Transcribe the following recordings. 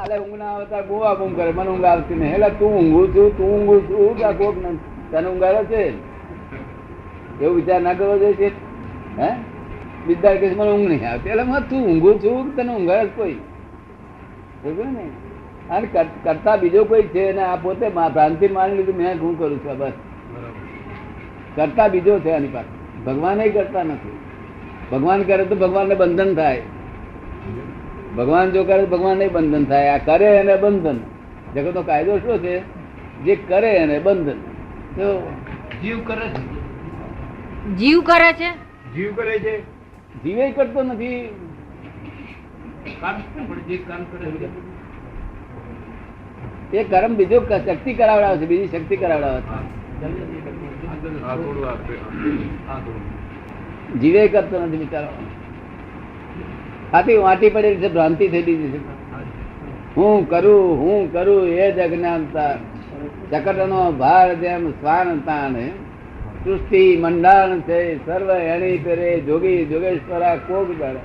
કાલે ઊંઘ ના આવતા ગોવા બૂમ કરે, મને ઊંઘ આવતી નહીં. એટલે તું ઊંઘું છું કે કોક તને ઊંઘ આવે છે એવું વિચાર ના કરવો જોઈએ. હે વિદ્યાર્થી કે મને ઊંઘ નહીં આવતી, એટલે તું ઊંઘું છું તને ઊંઘ આવે કોઈ ને. અને કરતા બીજો કોઈ છે ને આ પોતે ભ્રાંતિ માની લીધું મેં શું કરું છું, બસ કરતા બીજો છે આની પાસે. ભગવાન કરતા નથી. ભગવાન કરે તો ભગવાન ને બંધન થાય. ભગવાન જો કરે ભગવાન નહીં બંધન થાય. આ કરે એને બંધન. જગતનો કાયદો શું છે? જે કરે એને બંધન. તો જીવ કરે છે, જીવ કરે છે, જીવ કરે છે, જીવે કરતો નથી. કામ જે કામ કરે છે એ કર્મ બીજો શક્તિ કરાવડાવે છે, બીજી શક્તિ કરાવડાવે છે. જીવે કરતો નથી બિચારો. આથી વાંટી પડેલી છે, ભ્રાંતિ થઈ ગઈ છે. હું કરું એ જ અજ્ઞાનતા. ચકટનો ભાર જેમ સ્વાન તાણ, સૃષ્ટિ મંડાણ છે સર્વ એની પેરે જોગી જોગેશ્વરા કોક જાણે.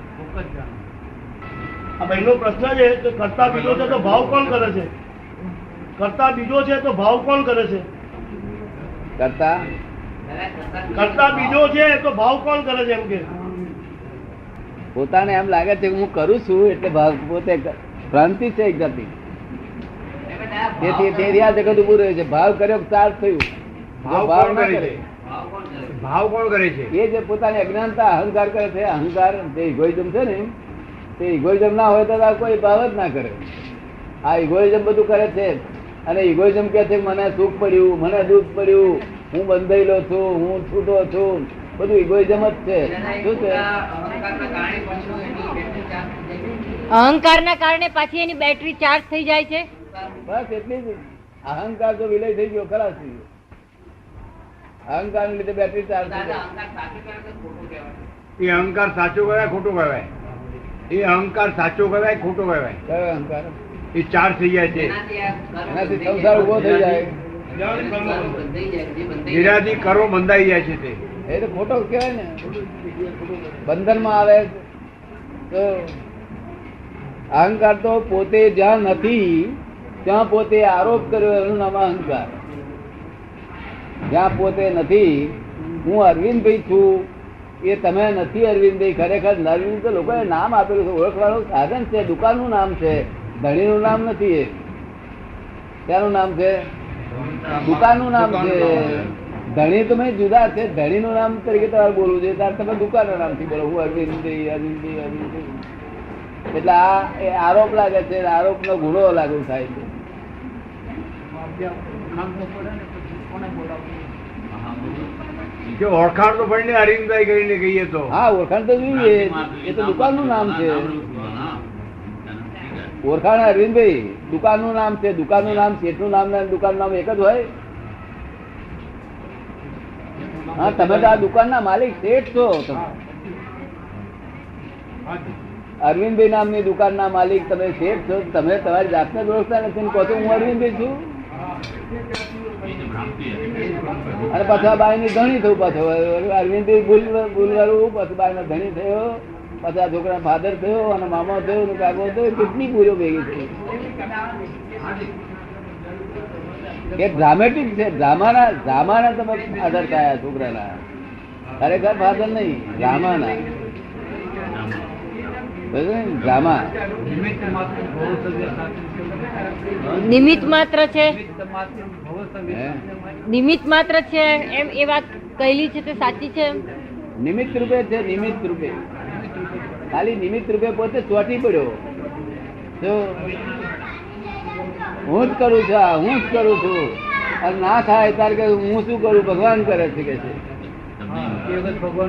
આ ભાઈનો પ્રશ્ન છે કે કરતા બીજો છે તો ભાવ કોણ કરે છે? કરતા બીજો છે તો ભાવ કોણ કરે છે? કરતા બીજો છે તો ભાવ કોણ કરે છે? એમ કે પોતાને એમ લાગે છે કે હું કરું છું એટલે ભાવ પોતે ભ્રાંતિ છે એક જાતિ. તેથી આ જગત ઉભું રહ્યું છે. ભાવ કર્યો ચાર્જ થયું. ભાવ ના કરે, ભાવ કોણ કરે છે? એ જે પોતાની અજ્ઞાનતા અહંકાર કરે છે. અહંકાર જે ઇગોઇઝમ છે ને, તે ઇગોઇઝમ ના હોય તો કોઈ ભાવ જ ના કરે. આ ઇગોઇઝમ બધું કરે છે. અને ઇગોઇઝમ કે છે મને સુખ પડ્યું, મને દુઃખ પડ્યું, હું બંધાયેલો છું, હું છૂટો છું, બધું ઇગોઇઝમ જ છે. શું છે? અહંકારના કારણે પાછી એની બેટરી ચાર્જ થઈ જાય છે. બસ એટલી જ. અહંકાર તો વિલય થઈ ગયો, ખરાબ થઈ ગયો. અહંકાર ને લીધે બેટરી ચાર્જ થઈ જાય. એ અહંકાર સાચું કહેવાય ખોટું કહેવાય? એ અહંકાર સાચું કહેવાય ખોટું કહેવાય? કયો અહંકાર? એ ચાર્જ થઈ જાય છે, એનાથી સંસાર ઉભો થઈ જાય. એનાથી કર્મ બંધાઈ જાય છે. તે એ તો ખોટો કહેવાય ને. બંધનમાં આવે તો અહંકાર તો પોતે જ્યાં નથી ત્યાં પોતે આરોપ કર્યો એનું નામ અહંકાર. જ્યાં પોતે નથી, હું અરવિંદભાઈ છું એ તમે નથી અરવિંદભાઈ. ખરેખર અરવિંદ તો લોકોએ નામ આપેલું છે, ઓળખવાનું સાધન છે, દુકાનનું નામ છે, ધણીનું નામ નથી. એ ત્યાંનું નામ છે, દુકાનનું નામ છે. ધણી તમે જુદા છે. ધણીનું નામ તરીકે તમારે બોલવું જોઈએ, ત્યારે તમે દુકાનના નામથી બોલો. હું અરવિંદભાઈ અરવિંદભાઈ અરવિંદભાઈ. એટલે આ એ આરોપ લાગે છે. આરોપ નો ગુનો લાગુ થાય છે. કે ઓળખાણ તો પડીને અરવિંદભાઈ કરીને કહીએ તો હા, ઓળખાણ તો જોઈએ. એ તો દુકાનનું નામ છે. ઓળખાણ અરવિંદભાઈ દુકાનનું નામ છે. દુકાનનું નામ, શેઠનું નામ ને દુકાનનું નામ એક જ હોય. હા, તમે તો આ દુકાનના માલિક શેઠ છો. અરવિંદભાઈ નામની દુકાનના માલિક તમે શેઠ છો. તમે તમારી જાતને ઓળખતા નથી. કહો તો હું અરવિંદભાઈ છું. અને પાછા બાઈ ની ધણી થયું. પાછો અરવિંદભાઈ ભૂલવાળું, પાછું બાઈ ના ધણી થયો, પાછા છોકરા ફાધર થયો, અને મામા થયો, અને કાકો થયો. કેટલી ભૂલો ભેગી થઈ. એ ડ્રામેટિક છે. ડ્રામાના તમે ફાધર થયા છોકરાના. ખરેખર ફાધર નહીં, ડ્રામાના. ડ્રામા નિમિત્ત માત્ર છે, નિમિત્ત માત્ર છે. એમ એ વાત કહેલી છે તે સાચી છે? નિમિત્ત રૂપે છે. નિમિત્ત રૂપે, ખાલી નિમિત્ત રૂપે પોતે ચોટી પડ્યો. તો હું જ કરું છું, હું જ કરું છું. અને ના થાય ત્યારે કે હું શું કરું, ભગવાન કરે છે કે છે.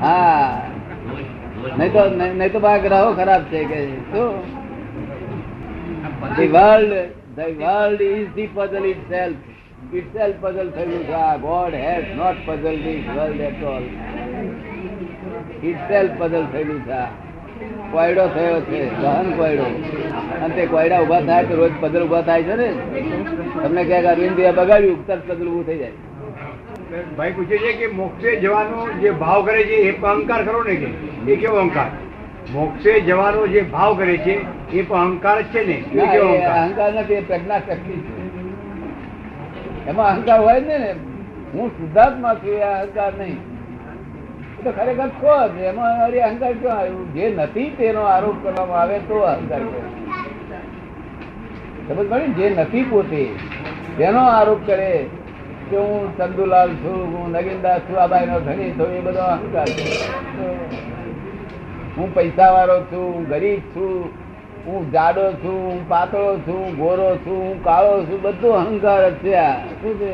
હા, નહીં તો બા ગ્રહો ખરાબ છે કે શું. The world is the puzzle itself. Itself puzzle થયું છે. God has not puzzled this world at all. Itself puzzle થયેલું છે. કોયડો થયો છે, ગહન કોયડો. અને તે કોયડા ઉભા થાય તો રોજ પઝલ ઉભા થાય છે ને. તમને ક્યાંક અરવિંદભાઈ બગાડ્યું, તરત પઝલ ઉભું થઈ જાય. ભાઈ પૂછે છે કે મોક્ષે જવાનો જે ભાવ કરે છે એ અહંકાર ખરો ને? કે એ કેવો અહંકાર? મોક્ષે જવાનો જે ભાવ કરે છે એ પણ અહંકાર જ છે ને એ ના, કેવો એ અહંકાર? અહંકાર નથી, એ પ્રજ્ઞા શક્તિ છે. એમાં અહંકાર હોય જ ને, હું શુદ્ધાત્મા છું એ અહંકાર નહીં. એ તો ખરેખર છો જ. એમાં વળી અહંકાર ક્યાં આવ્યું? જે નથી તેનો આરોપ કરવામાં આવે તો અહંકાર કહેવાય. સમજ પડી ને? જે નથી પોતે તેનો આરોપ કરે કે હું ચંદુલાલ છું, હું નગીનદાસ છું, આ બાઈનો ધણી છું, એ બધો અહંકાર છે. હું પૈસા વાળો છું, હું ગરીબ છું, હું જાડો છું, હું પાતળો છું, હું ગોરો છું, હું કાળો છું, બધું અહંકાર જ છે. આ શું છે?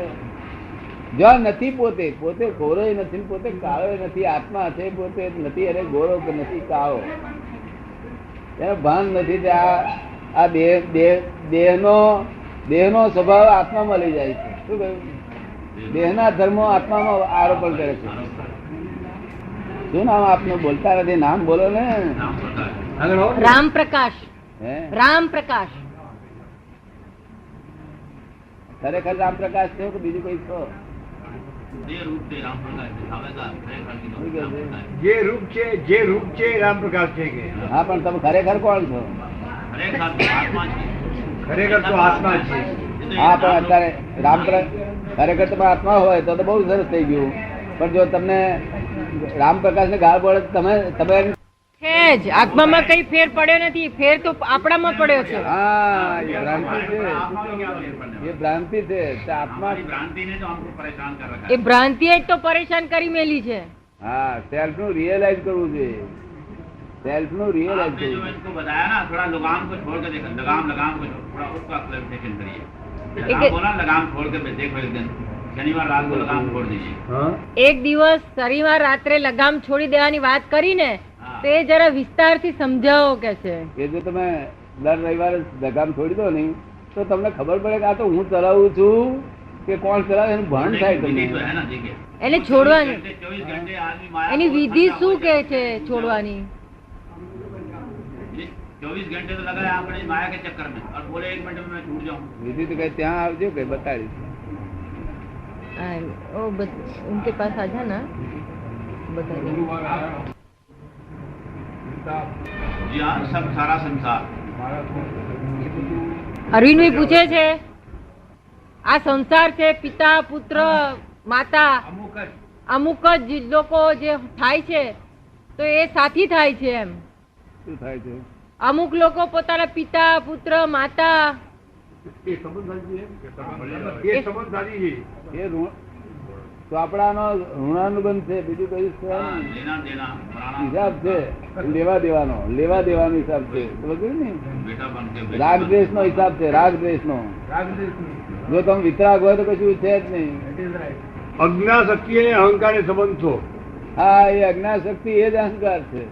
જ્યાં નથી પોતે, પોતે ગોરોય નથી, પોતે કાળો નથી, આત્મા છે પોતે નથી, અરે ગોરો કે નથી કાળો, એનો ભાન નથી. આ દેહનો સ્વભાવ આત્મામાં લઈ જાય છે. શું કહ્યું? દેહના ધર્મો આત્મામાં આરોપણ કરે છે. શું નામ આપનું? બોલતા નથી, નામ બોલો ને. આગળ આવો ને. રામ પ્રકાશ. હે? રામ પ્રકાશ. ખરેખર રામ પ્રકાશ છે કે બીજું કઈ છો? જે રૂપ છે એ રામપ્રકાશ છે કે હા, પણ તમે ખરેખર કોણ છો? ખરેખર તો આત્મા છે. હા, પણ અત્યારે ખરેખર તમે આત્મા હોય તો બહુ સરસ થઈ ગયું. પણ જો તમને રામપ્રકાશ ને ગાળ પડે તો તમે છે જ આત્મામાં કઈ ફેર પડ્યો નથી. ફેર તો આપણામાં પડ્યો છે. હા, એ ભ્રાંતિ છે, એ ભ્રાંતિ છે. તે આત્મા એ ભ્રાંતિએ જ તો પરેશાન કરી મેલી છે. હા, સેલ્ફ નું રિયલાઇઝ કરવું જોઈએ. सेल्फ नो रियलाइज आपने जो इसको बताया ना, थोड़ा लगाम को छोड़ के देखो, लगाम को थोड़ा उसका क्लैरिफिकेशन करिए. लगाम बोला, लगाम छोड़ के देखो एक दिन, शनिवार रात को लगाम छोड़ दीजिए. એક દિવસ શનિવાર રાત્રે લગામ છોડી દેવાની વાત કરીને તો એ જરા વિસ્તારથી સમજાવો કે છે. કે જો તમે દર રવિવારે લગામ છોડી દો ને તો તમને ખબર પડે કે આ તો હું ચલાવું છું કે કોણ ચલાવે એનું ભાન થાય विधि તમને. तो है ना, देखिए એને છોડવાની 24 घंटे आदमी माया એની को વિધિ करता શું हो, કે છે છોડવાની? 24 घंटे तो लगा है आपने माया के चक्कर में, और बोले 1 मिनट में मैं छूट जाऊं. વિધિ તો કઈ ત્યાં આવજો કઈ બતાડીશ. ओ उनके पास आ जाना, बता देंगे. जी हाँ, सब सारा संसार અરવિંદભાઈ પૂછે છે આ સંસાર છે, પિતા પુત્ર માતા અમુક જ લોકો જે થાય છે તો એ સાથી થાય છે એમ. શું થાય છે? અમુક લોકો પોતાના પિતા પુત્ર માતા એ સંબંધ સાચી છે. એ ચોપડાનો ઋણાનુબંધ છે, બીજું કઈ છે हाँ, નહીં. लेना देना पुराना હિસાબ છે, લેવા દેવાનો હિસાબ છે. સમજ્યું ને? बेटा बन के રાગ દ્વેષ નો હિસાબ છે, રાગ દ્વેષ નો. જો તમે વિતરાગ હોય તો કશું છે જ નહીં. અજ્ઞા શક્તિ અને અહંકાર સંબંધ છો. હા, એ અજ્ઞા શક્તિ એ જ અહંકાર છે.